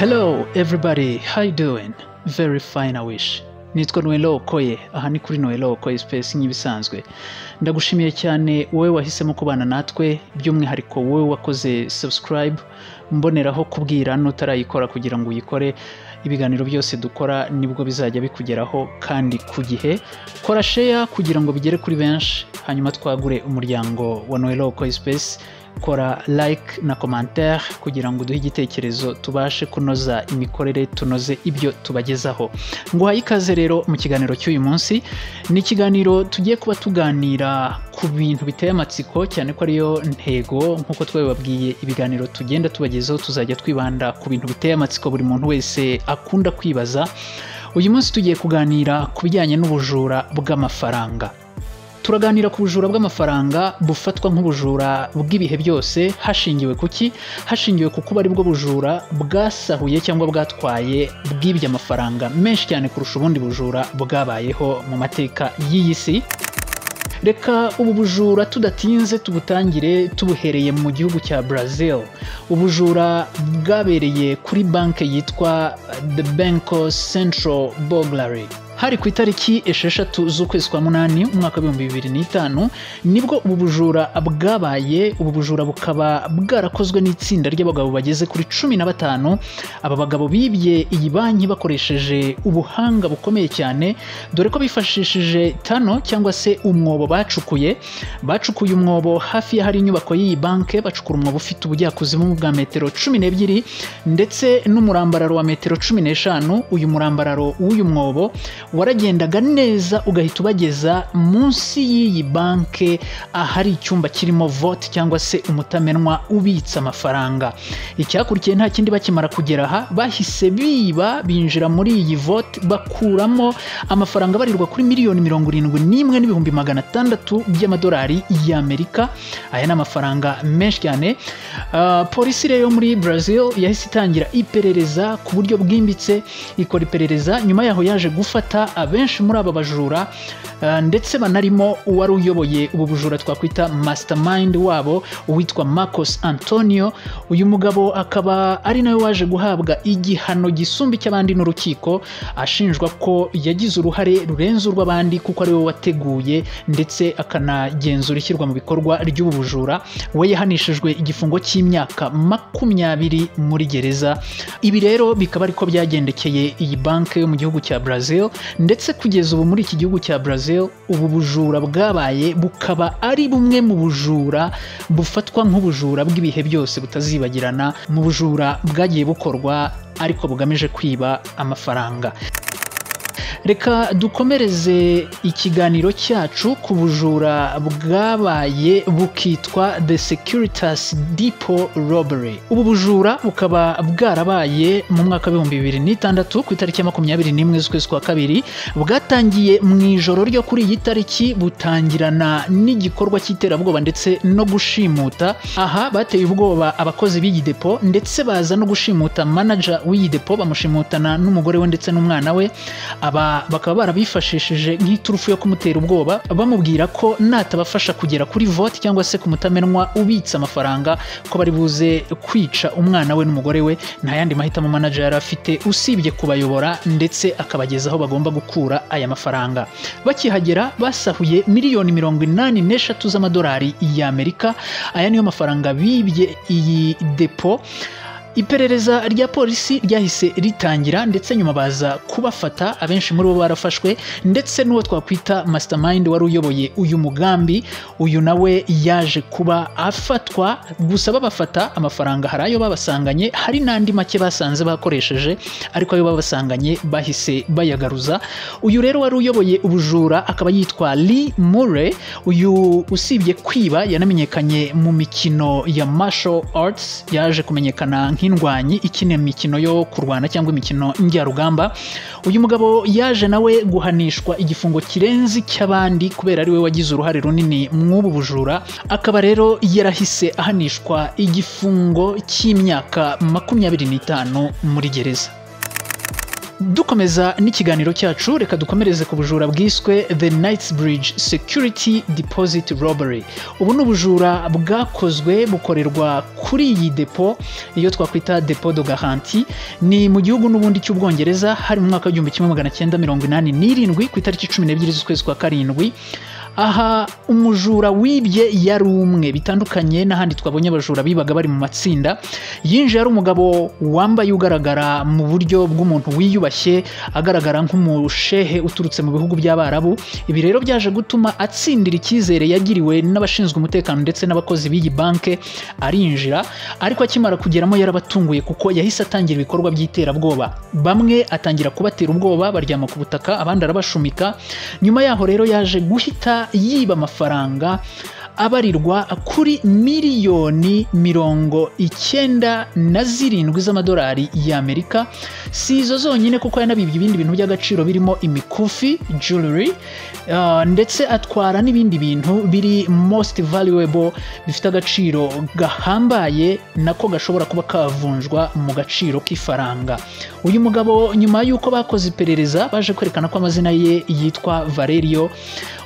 Hello everybody, how you doing? Very fine, I wish. Nitwa Nuello Okoye, aha ni kuri Nuello Okoye space nk'ibisanzwe. Ndagushimiye cyane wowe wahisemo kubana natwe, by'umwihariko wowe wakoze subscribe, mboneraho kubwira nutarayikora kugira ngo uyikore. Ibiganiro byose dukora nibwo bizajya bikugeraho kandi ku gihe. Kora share kugira ngo bigere kuri benshi, hanyuma twagure umuryango wa Nuello Okoye space. Kora like na commentaire kugira ngo duhe igitekerezo tubashe kunoza imikorere, tunoze ibyo tubagezaho. Nguhaye ikaze rero mu kiganiro cy'uyu munsi. Ni ikiganiro tugiye kuba tuganira ku bintu biteye amatsiko, cyane ko ariyo ntego. Nkuko twababwiye, ibiganiro tugenda tubagezaho tuzajya twibanda ku bintu biteye amatsiko buri muntu wese akunda kwibaza. Uyu munsi tugiye kuganira ku bijyanye n'ubujura bw'amafaranga. Turaganira ku bujura bw'amafaranga bufatwa nk'ubujura bw'ibihe byose, hashingiwe kuki? Hashingiwe ku kuba ari bwo bujura bwasahuye cyangwa bwatwaye bwibye amafaranga menshi cyane kurusha ubundi bujura bwabayeho mu mateka y'iyi si. Reka ubu bujura tudatinze tubutangire tubuhereye mu gihugu cya Brazil. Ubujura bwabereye kuri banki yitwa The Banco Central Burglary. Hari ku itariki 6 z'ukwezi kwa munani umwaka wa 2005 nibwo ubu bujura bwabaye. Ubu bujura bukaba bwarakozwe n'itsinda ry'abagabo bageze kuri 15. Aba bagabo bibye iyi banki bakoresheje ubuhanga bukomeye cyane, dore ko bifashishije tano cyangwa se umwobo bacukuye umwobo hafi ya hari inyubako y'iyi banki. Bacukura umwobo ufite ubujyakuzimu bwa metero 12 ndetse n'umurambararo wa metero 15. Uyu murambararo w'uyu mwobo waragendaga neza ugahita ubageza munsi y'iyi banki ahari icyumba kirimo vote cyangwa se umutamenwa ubitsa amafaranga. Icyakurikiye nta kindi, bakimara kugera aha bahise binjira muri iyi vote bakuramo amafaranga barirwa kuri miliyoni 71,600 by'amadolari y'Amerika. Aya ni amafaranga menshi cyane. Polisi rero muri Brazil yahise itangira iperereza ku buryo bwimbitse. Ikora iperereza, nyuma yaho yaje gufata abenshi muri aba bajura, ndetse banarimo uwari uyoboye ubu bujura twakwita mastermind wabo, uwitwa Marcos Antonio. Uyu mugabo akaba ari nawe waje guhabwa igihano gisumba cy'abandi n'urukiko, ashinjwa ko yagize uruhare rurenze urw'abandi kuko ari we wateguye ndetse akanagenzura ishyirwa mu bikorwa ry'ubu bujura. We yahanishijwe igifungo cy'imyaka 20 muri gereza. Ibi rero bikaba ariko byagendekeye iyi banki yo mu gihugu cya Brazil, ndetse kugeza ubu muri iki gihugu cya Brazil ubu bujura bwabaye bukaba ari bumwe mu bujura bufatwa nk'ubujura bw'ibihe byose butazibagirana mu bujura bwagiye bukorwa ariko bugamije kwiba amafaranga. Reka dukomereze ikiganiro cyacu ku bujura bwabaye bukitwa The Securitas Depot Robbery. Ubu bujura bukaba bwarabaye mu mwaka wa 2006 ku itariki ya 21 z'ukwezi kwa kabiri. Bwatangiye mu ijoro ryo kuri iyi tariki, butangirana n'igikorwa cy'iterabwoba ndetse no gushimuta. Aha bateye ubwoba abakozi b'iyi depo ndetse baza no gushimuta manager w'iyi depo, bamushimutana n'umugore we ndetse n'umwana we. Aba bakaba barabifashishije nk'iturufu yo kumutera ubwoba, bamubwira ko natabafasha kugera kuri vote cyangwa se ku mutamenwa ubitsa amafaranga ko bari buze kwica umwana we n'umugore we. Nta yandi mahitamo manager yari afite usibye kubayobora ndetse akabagezaho bagomba gukura aya mafaranga. Bakihagera basahuye miliyoni 83 z'amadolari y'Amerika. Aya niyo mafaranga bibye iyi depo. Iperereza rya polisi ryahise ritangira ndetse nyuma baza kubafata. Abenshi muri bo barafashwe, ndetse n'uwo twakwita mastermind wari uyoboye uyu mugambi, uyu nawe yaje kuba afatwa. Gusa babafata amafaranga hari ayo babasanganye, hari n'andi make basanze bakoresheje, ariko ayo babasanganye bahise bayagaruza. Uyu rero wari uyoboye ubujura akaba yitwa Lee Murray. Uyu usibye kwiba yanamenyekanye mu mikino ya martial arts, yaje kumenyekana nk'indwanyi ikina imikino yo kurwana cyangwa imikino njyarugamba. Uyu mugabo yaje nawe guhanishwa igifungo kirenze cy'abandi kubera ari we wagize uruhare runini mw'ubu bujura. Akaba rero yarahise ahanishwa igifungo cy'imyaka 25 muri gereza. dukomeza n'ikiganiro cyacu reka dukomereze ku bujura bwiswe The Knightsbridge Security Deposit Robbery. Ubu ni ubujura bwakozwe bukorerwa kuri iyi depo iyo twakwita depot de garantie, ni mu gihugu n'ubundi cy'Ubwongereza, hari mu mwaka w'1987 ku itariki 12 z'ukwezi kwa karindwi. Aha umujura wibye yari umwe, bitandukanye n'ahandi twabonye abajura bibaga bari mu matsinda. Yinjiye ari umugabo wambaye ugaragara mu buryo bw'umuntu wiyubashye, agaragara nk'umushehe uturutse mu bihugu by'Abarabu. Ibi rero byaje gutuma atsindira icyizere yagiriwe n'abashinzwe umutekano ndetse n'abakozi b'iyi banke. Arinjira, ariko akimara kugeramo yarabatunguye kuko yahise atangira ibikorwa by'iterabwoba. Bamwe atangira kubatera ubwoba, baryama ku butaka, abandi arabashumika. Nyuma yaho rero yaje guhita yiba amafaranga abarirwa kuri miliyoni 97 z'amadolari y'Amerika. Si izo zonyine kuko yanabibye ibindi bintu by'agaciro birimo imikufi, jewelry, ndetse atwara n'ibindi bintu biri most valuable, bifite agaciro gahambaye nako gashobora kuba kavunjwa mu gaciro k'ifaranga. Uyu mugabo nyuma y'uko bakoze iperereza baje kwerekana ko amazina ye yitwa Valerio.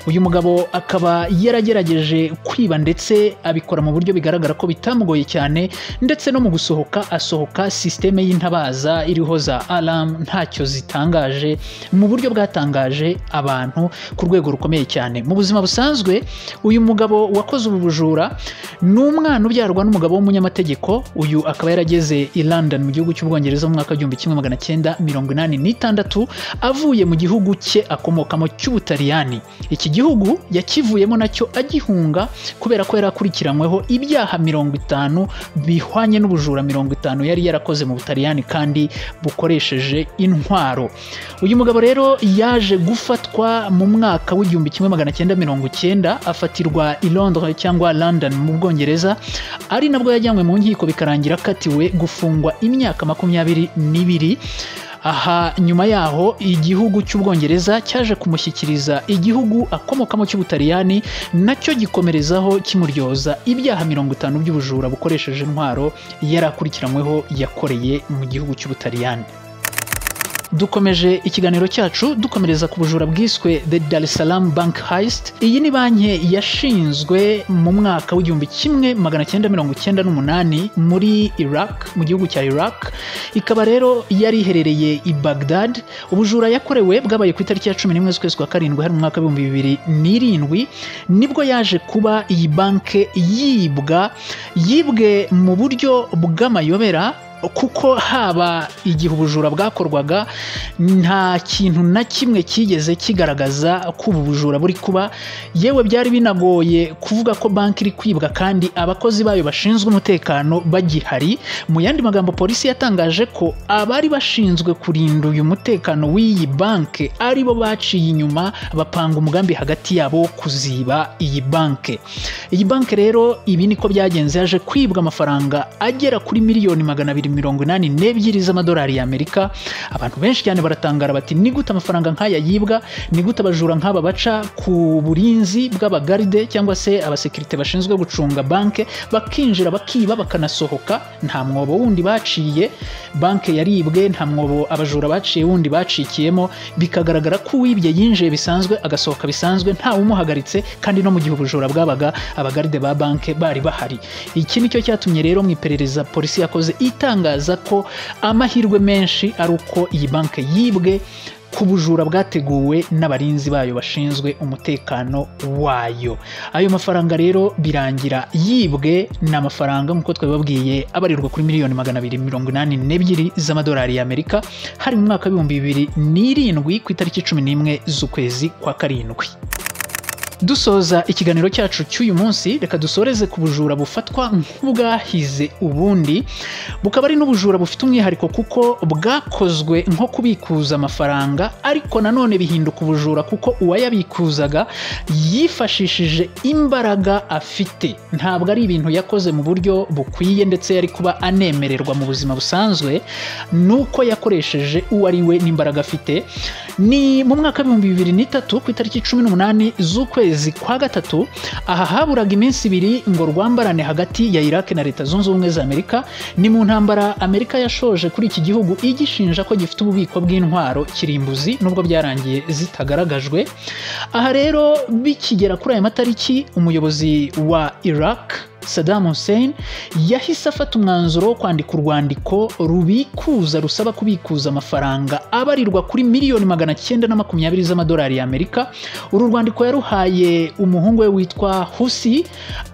Uyu mugabo akaba yaragerageje kwiba ndetse abikora mu buryo bigaragara ko bitamugoye cyane, ndetse no mu gusohoka asohoka systeme y'intabaza iriho za alarm ntacyo zitangaje, mu buryo bwatangaje abantu ku rwego rukomeye cyane. Mu buzima busanzwe uyu mugabo wakoze ubu bujura ni umwana ubyarwa n'umugabo w'umunyamategeko. Uyu akaba yarageze i London mu gihugu cy'Ubwongereza mu mwaka w'1986 avuye mu gihugu cye akomokamo cy'Ubutaliyani. Iki gihugu yakivuyemo nacyo agihunga kubera ko yarakurikiranyweho ibyaha 50 bihwanye n'ubujura 50 yari yarakoze mu Butaliyani kandi bukoresheje intwaro. Uyu mugabo rero yaje gufatwa mu mwaka w'1990 afatirwa i Londres cyangwa London mu Bwongereza, ari nabwo yajyanywe mu nkiko bikarangira akatiwe gufungwa imyaka 22. Aha nyuma yaho igihugu cy'Ubwongereza cyaje kumushyikiriza igihugu akomokamo cy'Ubutaliyani, nacyo gikomerezaho kimuryoza ibyaha 50 by'ubujura bukoresheje intwaro yarakurikiranyweho yakoreye mu gihugu cy'Ubutaliyani. Dukomeje ikiganiro cyacu dukomereza ku bujura bwiswe The Dar es Salaam Bank Heist. Iyi ni banki yashinzwe mu mwaka w'1998 muri Iraq, mu gihugu cya Iraq. Ikaba rero yari iherereye i Baghdad. Ubujura yakorewe bwabaye ku itariki ya 11 z'ukwezi kwa karindwi hari mu mwaka w'2007, nibwo yaje kuba iyi banki yibwe mu buryo bw'amayobera, kuko haba igihe ubujura bwakorwaga nta kintu na kimwe kigeze kigaragaza ko ubu bujura buri kuba. Yewe byari binagoye kuvuga ko banki iri kwibwa kandi abakozi bayo bashinzwe umutekano bagihari. Mu yandi magambo, polisi yatangaje ko abari bashinzwe kurinda uyu mutekano w'iyi banki ari bo baciye inyuma bapanga umugambi hagati yabo wo kuziba iyi banki. Iyi banki rero ibi niko byagenze, yaje kwibwa amafaranga agera kuri miliyoni 282 z'amadolari y'Amerika. Abantu benshi cyane baratangara bati ni gute amafaranga nk'aya yibwa, ni gute abajura nk'aba baca ku burinzi bw'abagaride cyangwa se abasekirite bashinzwe gucunga banki bakinjira bakiba bakanasohoka, nta mwobo wundi baciye. Banki yaribwe, nta mwobo abajura baciye wundi bacikiyemo, bikagaragara ko uwibye yinjiye bisanzwe agasohoka bisanzwe nta umuhagaritse, kandi no mu gihe ubujura bwabaga abagaride ba banki bari bahari. Iki nicyo cyatumye rero mu iperereza polisi yakoze itangaza ko amahirwe menshi ari uko iyi banki yibwe ku bujura bwateguwe n'abarinzi bayo bashinzwe umutekano wayo. Ayo mafaranga rero birangira yibwe, n'amafaranga nk'uko twababwiye abarirwa kuri miliyoni 282 z'amadolari y'Amerika hari mu mwaka w'2007 ku itariki 11 z'ukwezi kwa karindwi. Dusoza ikiganiro cyacu cy'uyu munsi, reka dusoreze ku bujura bufatwa nk'ubwahize ubundi, bukaba ari n'ubujura bufite umwihariko kuko bwakozwe nko kubikuza amafaranga, ariko nanone bihinduka ubujura kuko uwayabikuzaga yifashishije imbaraga afite. Ntabwo ari ibintu yakoze mu buryo bukwiye ndetse yari kuba anemererwa mu buzima busanzwe, nuko yakoresheje uwo ari we n'imbaraga afite. Ni mu mwaka w'2003 ku itariki 18 z'ukwezi kwezi kwa gatatu, aha haburaga iminsi ibiri ngo rwambarane hagati ya Iraq na Leta Zunze Ubumwe za Amerika. Ni mu ntambara Amerika yashoje kuri iki gihugu igishinja ko gifite ububiko bw'intwaro kirimbuzi nubwo byarangiye zitagaragajwe. Aha rero bikigera kuri aya matariki, umuyobozi wa Iraq Saddam Hussein yahise afata umwanzuro wo kwandika urwandiko rusaba kubikuza amafaranga abarirwa kuri miliyoni 920 z'amadolari y'Amerika. Uru rwandiko yaruhaye umuhungu we witwa Husi,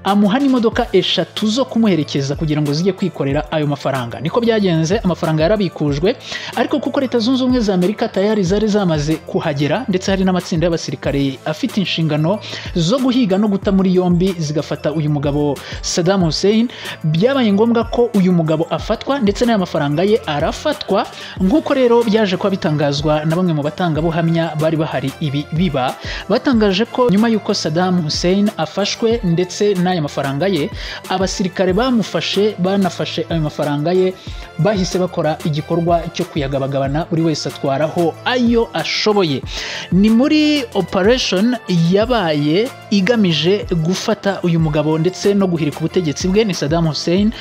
amuha n'imodoka 3 zo kumuherekeza kugira ngo zijye kwikorera ayo mafaranga. Niko byagenze, amafaranga yarabikujwe, ariko kuko Leta Zunze Ubumwe za Amerika tayari zari zamaze kuhagera, ndetse hari n'amatsinda y'abasirikare afite inshingano zo guhiga no guta muri yombi zigafata uyu mugabo Saddam Hussein, byabaye ngombwa ko uyu mugabo afatwa ndetse n'aya mafaranga ye arafatwa. Nk'uko rero byaje kuba bitangazwa na bamwe mu batangabuhamya bari bahari ibi biba, batangaje ko nyuma y'uko Saddam Hussein afashwe ndetse n'aya mafaranga ye, abasirikare banafashe ayo mafaranga ye, bahise bakora igikorwa cyo kuyagabagabana, buri wese atwaraho ayo ashoboye. Ni muri operation yabaye igamije gufata uyu mugabo ndetse no guhirika ubutegetsi bwe, ni Saddam Hussein.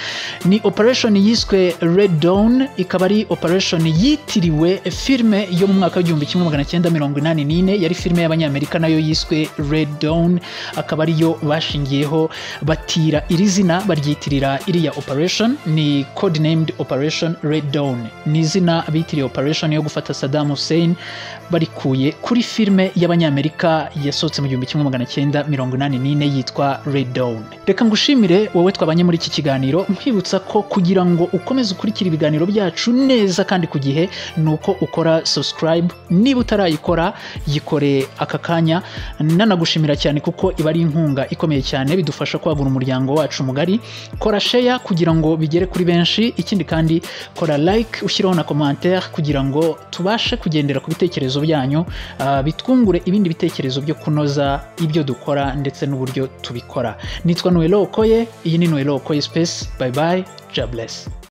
Ni operation yiswe Red Dawn, ikaba ari operation yitiriwe filme yo mu mwaka w'1984, yari filme y'abanyamerika nayo yiswe Red Dawn, akaba ariyo bashingiyeho batira iri zina baryitirira iriya operation. Ni code named Operation Red Dawn, ni izina bitiriye operation yo gufata Saddam Hussein barikuye kuri filme y'abanyamerika yasohotse mu 1984 yitwa Red Dawn. Reka ngushimire wowe twabanye muri iki kiganiro, nkwibutsa ko kugira ngo ukomeze ukurikira ibiganiro byacu neza kandi ku gihe, nuko ukora subscribe. Niba utarayikora yikore aka kanya. Nanagushimira cyane kuko iba ari inkunga ikomeye cyane, bidufasha kwagura umuryango wacu mugari. Kora share kugira ngo bigere kuri benshi, ikindi kandi kora like, ushyiraho na commentaire kugira ngo tubashe kugendera ku bitekerezo byanyu, bitwungure ibindi bitekerezo byo kunoza ibyo dukora ndetse n'uburyo tubikora. Nitwa Nuello Okoye, iyi ni Nuello Okoye Space. Bye bye, God bless.